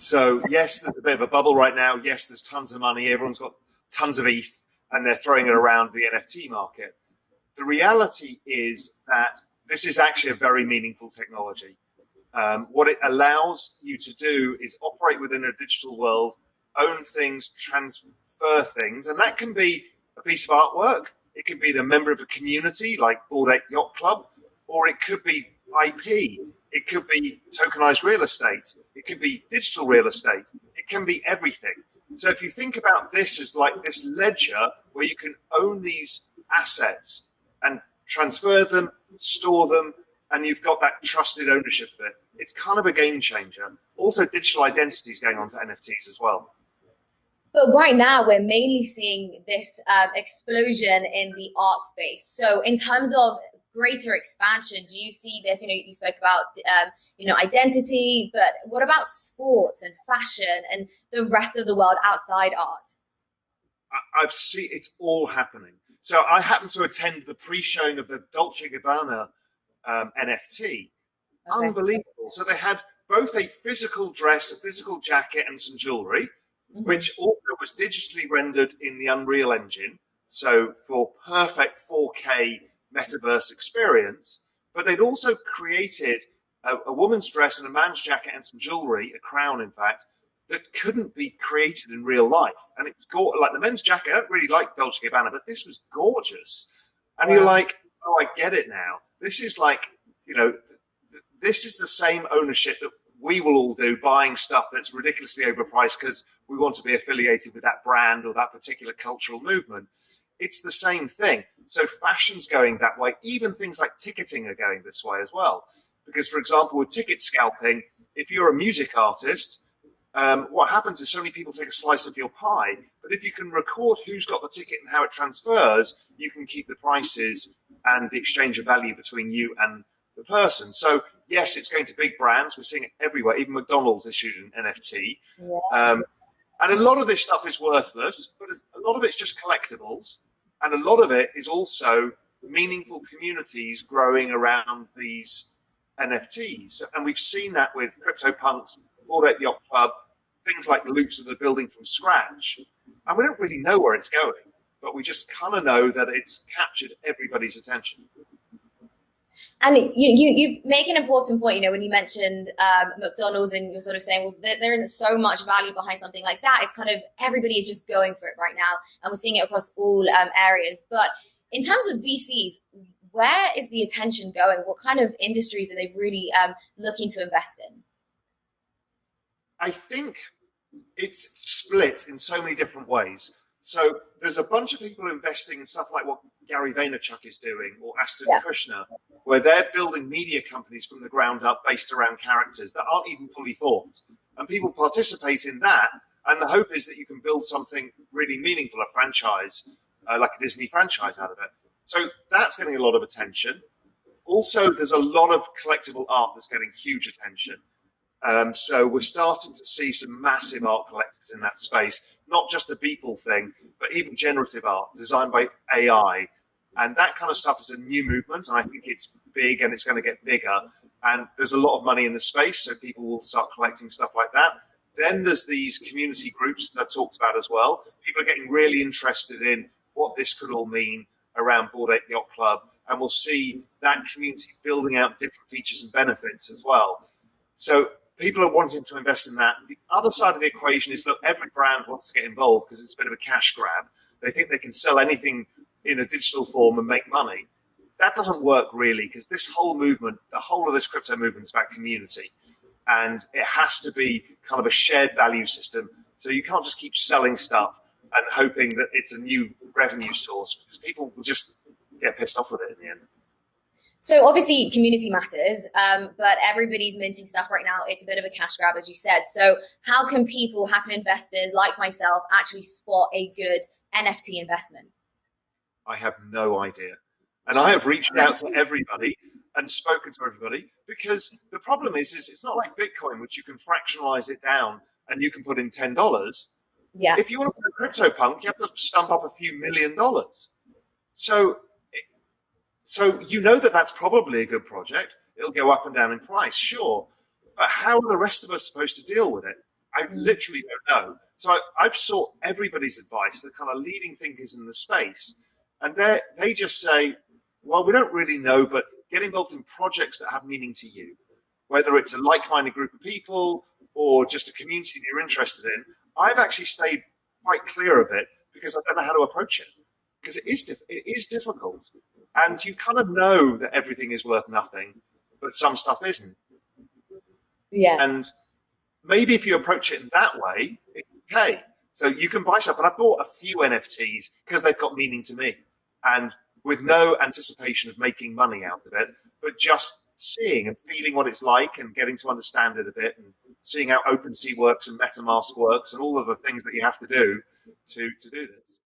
So yes, there's a bit of a bubble right now. Yes, there's tons of money. Everyone's got tons of ETH and they're throwing it around the NFT market. The reality is that this is actually a very meaningful technology. What it allows you to do is operate within a digital world, own things, transfer things, and that can be a piece of artwork. It could be the member of a community like Bored Ape Yacht Club, or it could be IP. It could be tokenized real estate. It could be digital real estate. It can be everything. So if you think about this as like this ledger where you can own these assets and transfer them, store them, and you've got that trusted ownership of it, it's kind of a game changer. Also, digital identities going on to NFTs as well. But right now, we're mainly seeing this explosion in the art space. So in terms of greater expansion, do you see this? You spoke about, identity, but what about sports and fashion and the rest of the world outside art? I've seen it's all happening. So I happened to attend the pre-showing of the Dolce & Gabbana NFT. Okay. Unbelievable. So they had both a physical dress, a physical jacket, and some jewelry, which also was digitally rendered in the Unreal Engine. So for perfect 4K metaverse experience. But they'd also created a woman's dress and a man's jacket and some jewelry, a crown, in fact, that couldn't be created in real life. And it was like the men's jacket. I don't really like Dolce & Gabbana, but this was gorgeous. And You're like, oh, I get it now. This is like, this is the same ownership that we will all do, buying stuff that's ridiculously overpriced because we want to be affiliated with that brand or that particular cultural movement. It's the same thing. So fashion's going that way. Even things like ticketing are going this way as well. Because, for example, with ticket scalping, if you're a music artist, what happens is so many people take a slice of your pie. But if you can record who's got the ticket and how it transfers, you can keep the prices and the exchange of value between you and the person. So, yes, it's going to big brands. We're seeing it everywhere. Even McDonald's issued an NFT. Yeah. And a lot of this stuff is worthless, but a lot of it's just collectibles. And a lot of it is also meaningful communities growing around these NFTs. And we've seen that with CryptoPunks, Bored Ape Yacht Club, things like loops that are building from scratch. And we don't really know where it's going, but we just kind of know that it's captured everybody's attention. And you make an important point, when you mentioned McDonald's and you're sort of saying, well, there isn't so much value behind something like that. It's kind of everybody is just going for it right now. And we're seeing it across all areas. But in terms of VCs, where is the attention going? What kind of industries are they really looking to invest in? I think it's split in so many different ways. So there's a bunch of people investing in stuff like what Gary Vaynerchuk is doing, or Ashton Kutcher, where they're building media companies from the ground up based around characters that aren't even fully formed. And people participate in that. And the hope is that you can build something really meaningful, a franchise, like a Disney franchise out of it. So that's getting a lot of attention. Also, there's a lot of collectible art that's getting huge attention. So we're starting to see some massive art collectors in that space, not just the Beeple thing, but even generative art designed by AI. And that kind of stuff is a new movement, and I think it's big and it's going to get bigger. And there's a lot of money in the space, so people will start collecting stuff like that. Then there's these community groups that I've talked about as well. People are getting really interested in what this could all mean around Bored Ape Yacht Club, and we'll see that community building out different features and benefits as well. So people are wanting to invest in that. The other side of the equation is, look, every brand wants to get involved because it's a bit of a cash grab. They think they can sell anything in a digital form and make money. That doesn't work really, because this whole movement, the whole of this crypto movement is about community. And it has to be kind of a shared value system. So you can't just keep selling stuff and hoping that it's a new revenue source, because people will just get pissed off with it in the end. So obviously community matters, but everybody's minting stuff right now. It's a bit of a cash grab, as you said. So how can investors like myself actually spot a good NFT investment? I have no idea. And I have reached out to everybody and spoken to everybody, because the problem is it's not like Bitcoin, which you can fractionalize it down and you can put in $10. Yeah. If you want to put a CryptoPunk, you have to stump up a few $1 million. So you know that that's probably a good project. It'll go up and down in price, sure. But how are the rest of us supposed to deal with it? I literally don't know. So I've sought everybody's advice, the kind of leading thinkers in the space, and they just say, well, we don't really know, but get involved in projects that have meaning to you, whether it's a like-minded group of people or just a community that you're interested in. I've actually stayed quite clear of it because I don't know how to approach it, because it is difficult, and you kind of know that everything is worth nothing, but some stuff isn't. Yeah. And maybe if you approach it in that way, it's okay. So you can buy stuff. And I bought a few NFTs because they've got meaning to me, and with no anticipation of making money out of it, but just seeing and feeling what it's like and getting to understand it a bit and seeing how OpenSea works and MetaMask works and all of the things that you have to do to do this.